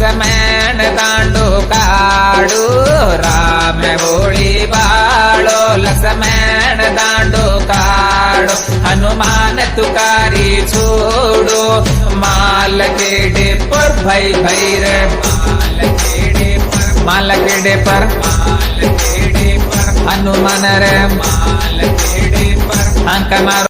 लक्ष्मण दांडू काढू राम भोळी बाळो लक्ष्मण दांडू काढो हनुमान तुकारी छोड़ो माल केड़े पर भाई भैर माल केड़े पर हनुमान रे माल केड़े पर अंक मारो